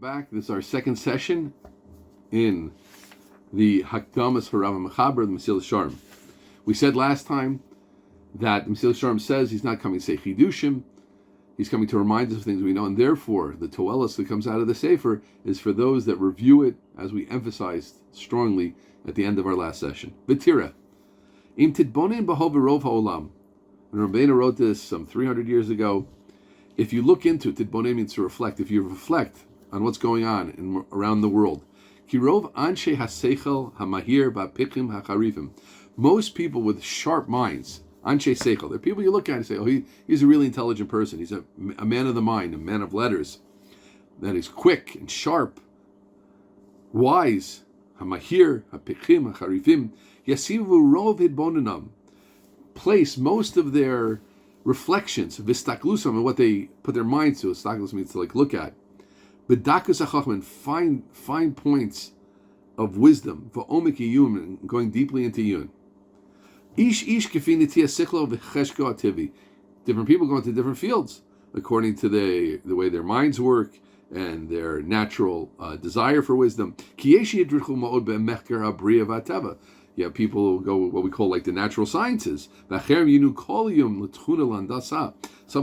back. This is our second session in the Hakdamas Harav Mechaber, the Mesilas Yesharim. We said last time that the Mesilas Yesharim says he's not coming to say Chidushim, he's coming to remind us of things we know, and therefore the Toelis that comes out of the Sefer is for those that review it, as we emphasized strongly at the end of our last session. V'tira, im titbonin b'ho v'rov ha'olam. And Rabbeim wrote this some 300 years ago. If you look into it, titbonin means to reflect. If you reflect on what's going on around the world, kirov anshe haseichel hamahir ba'pichim hacharifim. Most people with sharp minds, anshe seichel, they're people you look at and say, oh, he's a really intelligent person. He's a man of the mind, a man of letters. That is quick and sharp, wise. Hamahir hapichim hacharifim yasivu rov hidbonenam. Place most of their reflections, vistaklusam, and what they put their minds to. Vistaklus means to look at. Bedakus achachman, find points of wisdom for omik yiyun, going deeply into yiyun. Ish kefi nitiyah siklo v'cheshko ativi. Different people go into different fields according to the way their minds work and their natural desire for wisdom. Ki yeshi yidrichu ma'od be'mechker habriya v'ateva. You have people who go what we call like the natural sciences. Some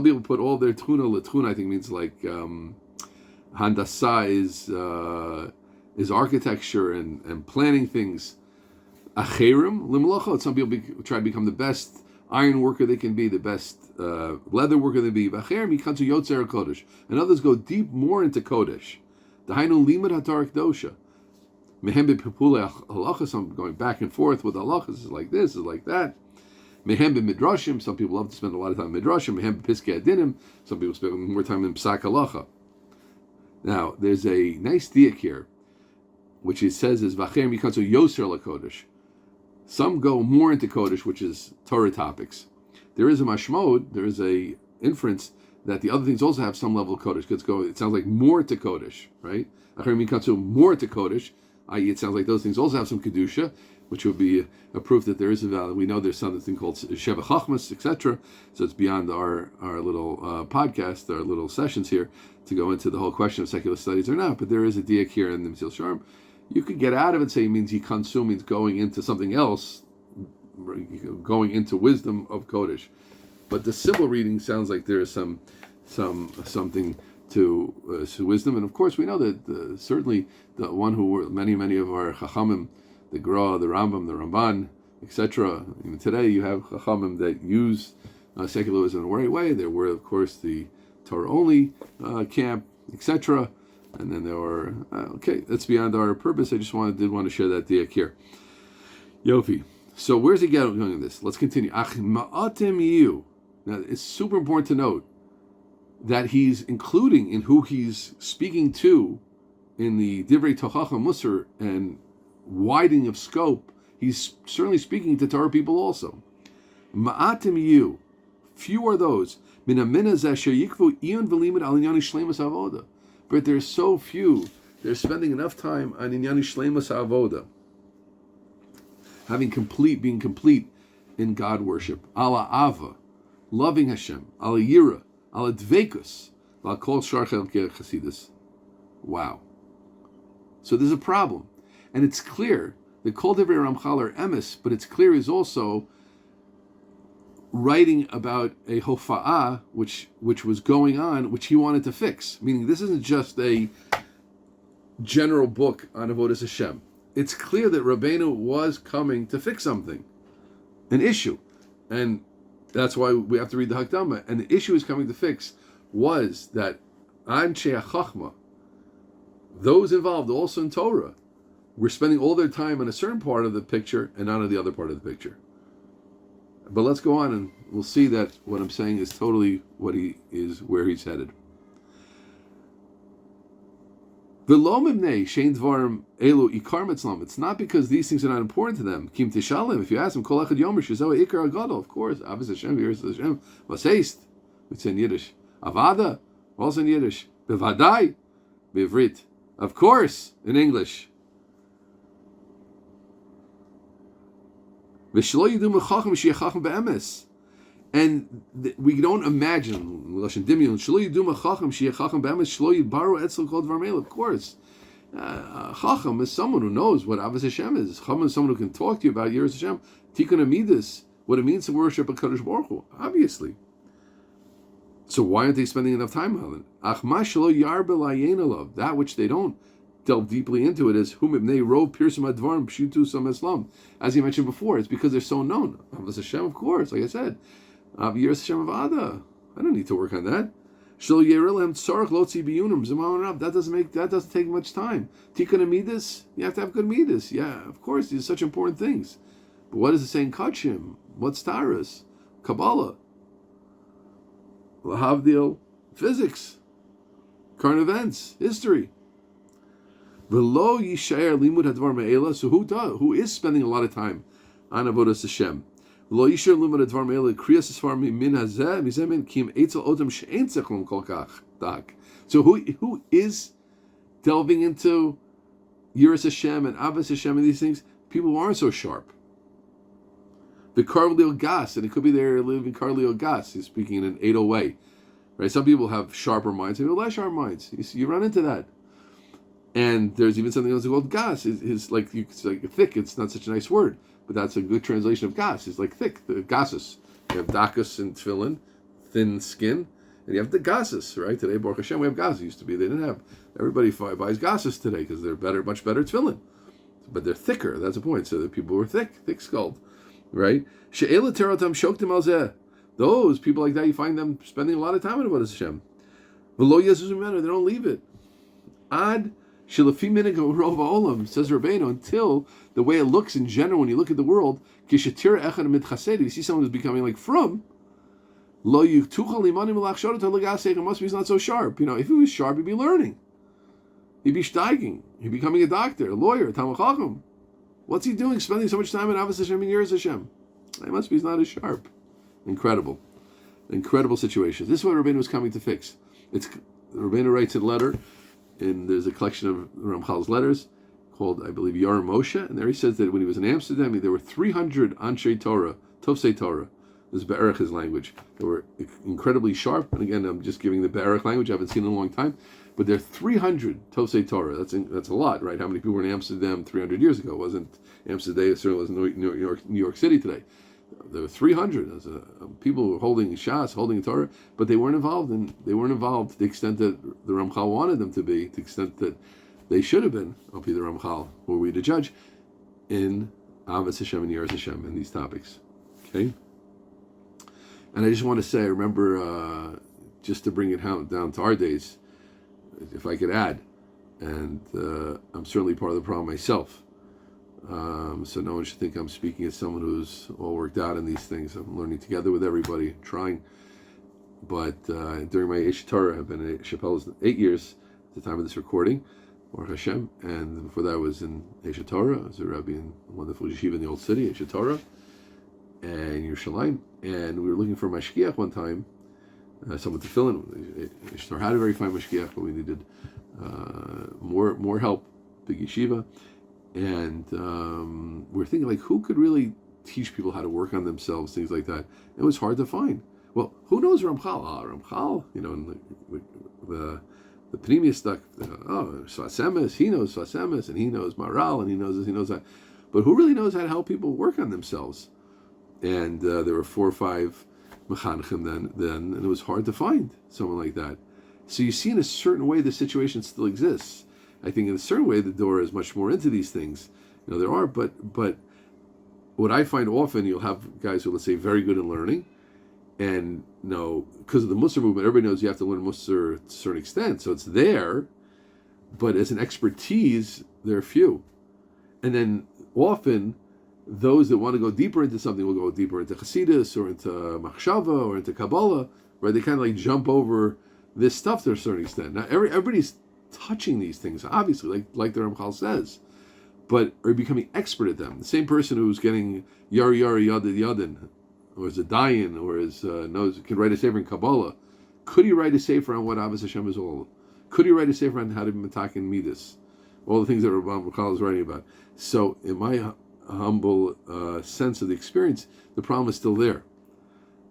people put all their tchuna, I think means like handasa is architecture and planning things. Some people try to become the best iron worker they can be, the best leather worker they can be. And others go deep more into Kodesh. Some going back and forth with halachas, is like this, is like that. Mehem midrashim, some people love to spend a lot of time in midrashim. Mehem piskei adinim, some people spend more time in psak halacha. Now, there's a nice diak here, which it says is vacher mikanzu yoser lakodesh. Some go more into kodesh, which is Torah topics. There is a mashmod, there is a inference that the other things also have some level of kodesh. It sounds like more to kodesh, right? Vacher mikanzu more to kodesh. I.e., it sounds like those things also have some kedusha, which would be a proof that there is a value. We know there's something called sheva chachmas, etc. So it's beyond our little podcast, our little sessions here, to go into the whole question of secular studies or not. But there is a diak here in the Mesilas Yesharim. You could get out of it, say it means yikansu means going into something else, going into wisdom of Kodesh. But the simple reading sounds like there is something to wisdom, and of course we know that certainly the one who were many of our chachamim, the Gra, the Rambam, the Ramban, etc. Even today you have chachamim that use secularism in a right way. There were of course the Torah only camp, etc. And then there were okay, that's beyond our purpose. I just did want to share that diak here. Yofi. So where's he going with this? Let's continue. Ach ma'atem yu. Now it's super important to note that he's including in who he's speaking to in the Divrei Tochacha Musar and widening of scope. He's certainly speaking to Torah people also. Ma'atim yu, few are those. Mina zeh yikvu iyon v'limud al inyani shleimus avoda. But there's so few. They're spending enough time on inyani shleimus avoda, being complete in God worship. Ala ava, loving Hashem. Ala yira. Al dveikus, al kol sharchel chasidus. Wow. So there's a problem, and it's clear that kol divrei Ramchal are emes, but it's clear he's also writing about a hofa'ah which was going on, which he wanted to fix. Meaning, this isn't just a general book on avodas Hashem. It's clear that Rabbeinu was coming to fix something, an issue, and that's why we have to read the Hakdama. And the issue is coming to fix was that Anshe HaChachma, those involved also in Torah, were spending all their time on a certain part of the picture and not on the other part of the picture. But let's go on and we'll see that what I'm saying is totally where he's headed. It's not because these things are not important to them. Kim tishalim, if you ask them, kol echad yomer shezehu ikar hagadol, of course, avos Hashem, yiras Hashem, was heist, it's in Yiddish. Avada, also in Yiddish. Bevadai, bivrit, of course, in English. V'shelo yidu mechacham she'yachacham be'emes. And we don't imagine. Of course, Chacham is someone who knows what Avos Hashem is. Chacham is someone who can talk to you about Yiras Hashem, Tikkun Amidus, what it means to worship a Kadosh Baruch Hu, obviously. So why aren't they spending enough time on it? That which they don't delve deeply into it is as you mentioned before, it's because they're so known. Avos Hashem, of course, like I said. Yiras Hashem Avada. I don't need to work on that. That doesn't take much time. Tikkun Amidus, you have to have good midas. Yeah, of course, these are such important things. But what does it say in Kachim? What's Taurus? Kabbalah. Lahavdil, physics, current events, history. V'lo yishayer limud hadvar me'ela. So who is spending a lot of time on avodas Hashem? V'lo yishayer limud hadvar me'ela kriyas esfar min hazeh mizeh min kim eitzel odem she'en tzechlom kol kach dak. So who is delving into Yiras Hashem and Avos Hashem and these things? People who aren't so sharp. The Karlil Gas, and it could be they're living Karlil Gas. He's speaking in an 8-0 way, right? Some people have sharper minds, some people have less sharp minds. You run into that, and there's even something else called Gas. It's like thick. It's not such a nice word, but that's a good translation of Gas. It's like thick. The Gasus. You have Dakas and Tefillin, thin skin, and you have the Gasus. Right today, Baruch Hashem, we have Gasus. Used to be they didn't have. Everybody buys Gasus today because they're better, much better Tefillin, but they're thicker. That's the point. So the people were thick-skulled. Right? Those people like that, you find them spending a lot of time on Avodas Hashem. They don't leave it. Ad says Rabbeim, until the way it looks in general when you look at the world, you see someone who's becoming like from. It must be he's not so sharp. If he was sharp, he'd be learning. He'd be steiging. He'd be becoming a doctor, a lawyer, Talmid Chacham. What's he doing? Spending so much time in Avos Hashem and Yiras Hashem? It must be he's not as sharp. Incredible situation. This is what Rabbeinu was coming to fix. Rabbeinu writes a letter, and there's a collection of Ramchal's letters called, I believe, Yar Moshe, and there he says that when he was in Amsterdam, there were 300 Anshe Torah, Tofsei Torah. This is Be'erich, his language. They were incredibly sharp, and again, I'm just giving the Be'erich language. I haven't seen it in a long time. But there are 300 Tofsei Torah. That's a lot, right? How many people were in Amsterdam 300 years ago? It wasn't Amsterdam, it certainly wasn't New York City today. There were 300 people who were holding Shas, holding Torah, but they weren't involved to the extent that the Ramchal wanted them to be, to the extent that they should have been, I'll be the Ramchal, who are we to judge, in Avos Hashem and Yiras Hashem in these topics. Okay? And I just want to say, I remember, just to bring it down to our days, if I could add, and I'm certainly part of the problem myself, so no one should think I'm speaking as someone who's all worked out in these things. I'm learning together with everybody, trying. But during my Eish Torah, I've been at Shapell 8 years at the time of this recording, Baruch Hashem, and before that I was in Eish Torah. I was a rabbi in a wonderful yeshiva in the old city, Eish Torah, and Yerushalayim, and we were looking for a mashgiach one time. Someone to fill in. Ishtar had a very fine mashgiach, but we needed more help. Big yeshiva, and we're thinking like, who could really teach people how to work on themselves, things like that. It was hard to find. Well, who knows Ramchal? Ramchal, and the Pneumius stuck. Svasemis, he knows Svasemis, and he knows Maral, and he knows this, he knows that. But who really knows how to help people work on themselves? And there were 4 or 5 mechanchim then, and it was hard to find someone like that. So you see, in a certain way, the situation still exists. I think in a certain way, the door is much more into these things. There are, but what I find often, you'll have guys who, let's say, very good in learning, and because of the Musar movement, everybody knows you have to learn Musar to a certain extent, so it's there, but as an expertise, there are few. And then often, those that want to go deeper into something will go deeper into Chassidus or into Machshava or into Kabbalah, where they kind of like jump over this stuff to a certain extent. Now, everybody's touching these things, obviously, like the Ramchal says, but are becoming expert at them. The same person who's getting Yari Yadin, or is a Dayan, or can write a sefer in Kabbalah, could he write a sefer on what Avos Hashem is all? Could he write a sefer on how to be Matakin Midas? All the things that Ramchal is writing about. So, in my humble sense of the experience, the problem is still there.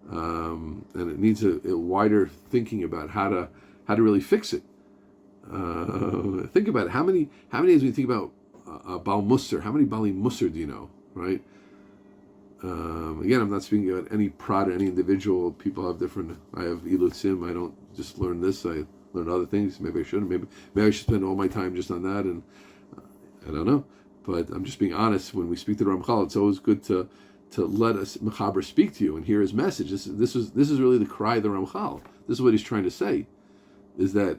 and it needs a wider thinking about how to really fix it. Think about it. How many days when you think about Baal Musar, how many Bali Musar do you know, right? Again, I'm not speaking about any prod or any individual. People have different. I have Ilutzim. I don't just learn this. I learn other things. Maybe I shouldn't. Maybe I should spend all my time just on that. And I don't know. But I'm just being honest. When we speak to the Ramchal, it's always good to let us Mechaber speak to you and hear his message. This is really the cry of the Ramchal. This is what he's trying to say, is that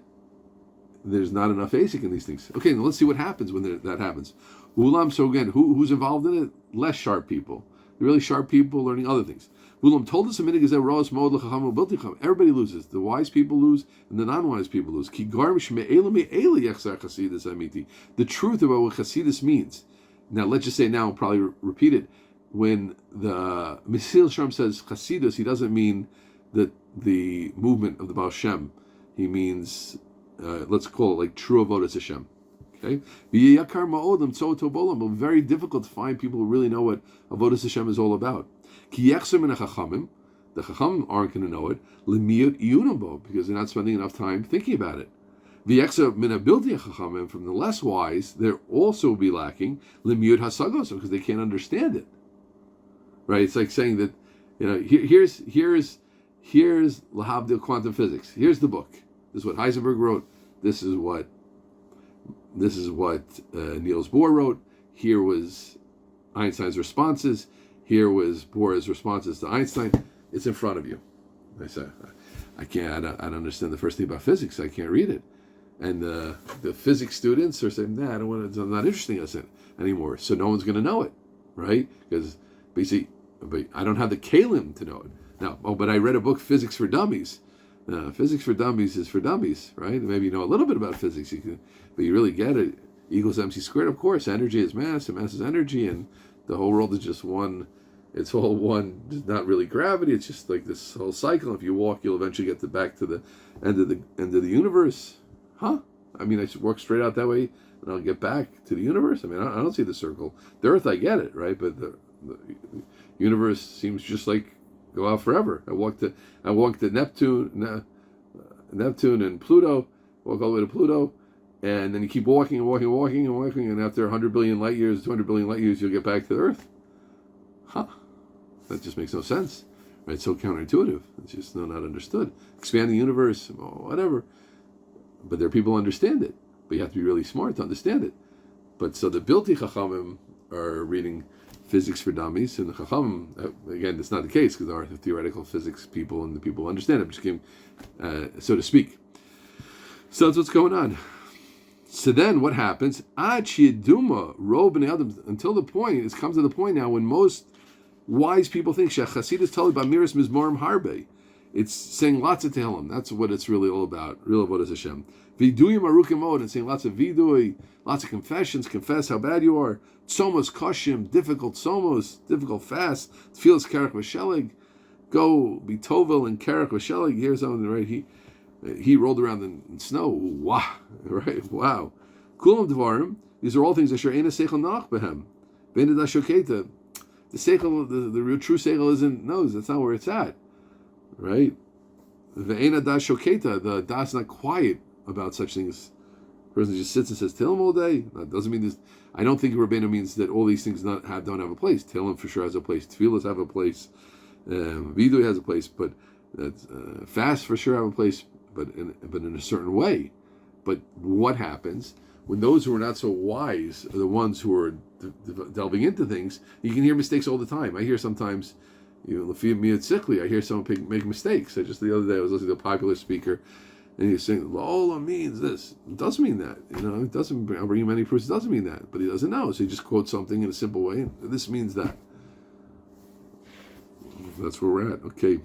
there's not enough ASIC in these things. Okay, now let's see what happens when that happens. Ulam, so again, who's involved in it? Less sharp people. The really sharp people learning other things. Ulam told us a minute is that everybody loses. The wise people lose and the non-wise people lose. The truth about what Chasidus means. Now let's just say now, I'll probably repeat it. When the Mesilas Yesharim says Chasidus, he doesn't mean the movement of the Baal Shem. He means let's call it like true avodas Hashem. Okay, very difficult to find people who really know what avodas Hashem is all about. The Chachamim aren't going to know it. Because they're not spending enough time thinking about it. From the less wise, they'll also be lacking because they can't understand it. Right? It's like saying that, here's Lahavdil quantum physics. Here's the book. This is what Heisenberg wrote. This is what Niels Bohr wrote. Here was Einstein's responses. Here was Bohr's responses to Einstein. It's in front of you. I said, I don't understand the first thing about physics. I can't read it. And the physics students are saying, nah, it's not interesting us anymore. So no one's going to know it, right? Because basically, but I don't have the kalim to know it. Now, but I read a book, Physics for Dummies. Physics for Dummies is for dummies, right? Maybe you know a little bit about physics, but you really get it. Equals MC squared, of course. Energy is mass, and mass is energy, and the whole world is just one. It's all one. It's not really gravity. It's just like this whole cycle. If you walk, you'll eventually get back to the end of the universe. Huh? I mean, I should walk straight out that way, and I'll get back to the universe. I mean, I don't see the circle. The Earth, I get it, right? But the universe seems just like go out forever. I walked to Neptune and Pluto. Walk all the way to Pluto, and then you keep walking, and after 100 billion light years, 200 billion light years, you'll get back to the Earth. Huh? That just makes no sense, right? It's so counterintuitive. It's just not understood. Expand the universe, whatever. But there are people who understand it. But you have to be really smart to understand it. But so the Bilti Chachamim are reading Physics for Dummies, and the Chachamim, again, that's not the case because there are the theoretical physics people and the people who understand it. I'm just giving, so to speak. So that's what's going on. So then what happens? Until the point, it comes to the point now when most wise people think Chasidus Tali Bamiris Mizmorim Harbe. It's saying lots of Tehillim. That's what it's really all about. Real avodas Hashem. Viduyim arukim mod, and saying lots of vidui, lots of confessions. Confess how bad you are. Tzomos kashim, difficult tzomos, difficult fast. Tfilas kerach v'shelig. Go be tovel and kerach v'shelig. Here's something right. He rolled around in snow. Wow, right? Wow. Kulam dvarim. These are all things that eina seichel nach behem. Ve'ena dashoketa. The seichel, the real true seichel isn't knows. That's not where it's at. Right? Ve'ena das shoketa, the das not quiet about such things. The person just sits and says Tehillim all day. That doesn't mean this. I don't think Rabbeinu means that all these things don't have a place. Tehillim for sure has a place. Tefillas have a place. Vidui has a place, but fast for sure have a place, but in a certain way. But what happens when those who are not so wise are the ones who are delving into things? You can hear mistakes all the time. I hear sometimes. I hear someone make mistakes. Just the other day I was listening to a popular speaker, and he's saying Lola means this. It doesn't mean that. It doesn't. I'll bring you many proofs. It doesn't mean that, but he doesn't know. So he just quotes something in a simple way. And this means that. That's where we're at. Okay.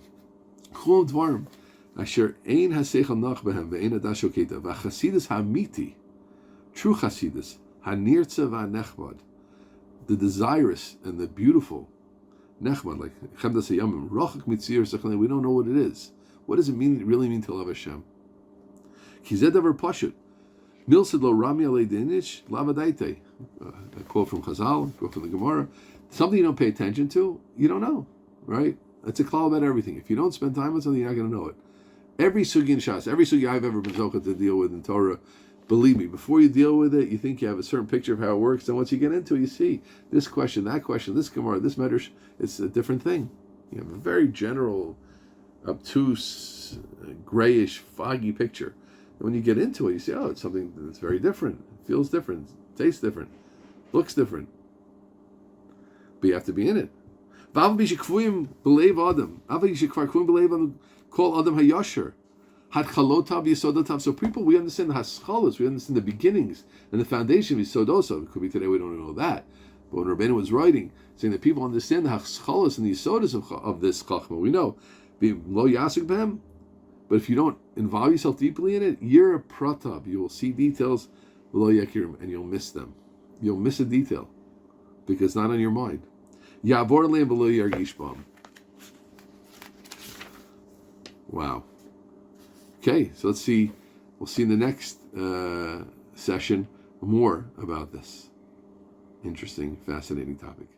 Chol dvarim asher ein haseichel nach behem ve'ein adashoketa v'chasidus hamiti, true chasidus hanirtza v'nechbad, the desirous and the beautiful. Nechman, like Chemdas Yamim, Rachak Mitzir Sechlan, we don't know what it is. What does it really mean to love Hashem? Kized Davar Pashut. Milsid lo Rami alei denish lavadaite. A quote from Chazal, a quote from the Gemara. Something you don't pay attention to, you don't know, right? It's a klal about everything. If you don't spend time with something, you're not going to know it. Every sugi in Shas, every sugi I've ever been zochah to deal with in Torah, believe me, before you deal with it, you think you have a certain picture of how it works. Then once you get into it, you see this question, this Gemara, this Medrash, it's a different thing. You have a very general, obtuse, grayish, foggy picture. And when you get into it, you see, oh, it's something that's very different. It feels different, tastes different, looks different. But you have to be in it. So people, we understand the haschalos, we understand the beginnings and the foundation of Yisodoso. It could be today we don't know that. But when Rabbeinu was writing, saying that people understand the haschalos and the Yisodos of this chachma, we know. But if you don't involve yourself deeply in it, you're a pratab. You will see details, and you'll miss them. You'll miss a detail because it's not on your mind. Wow. Okay, so let's see. We'll see in the next session more about this interesting, fascinating topic.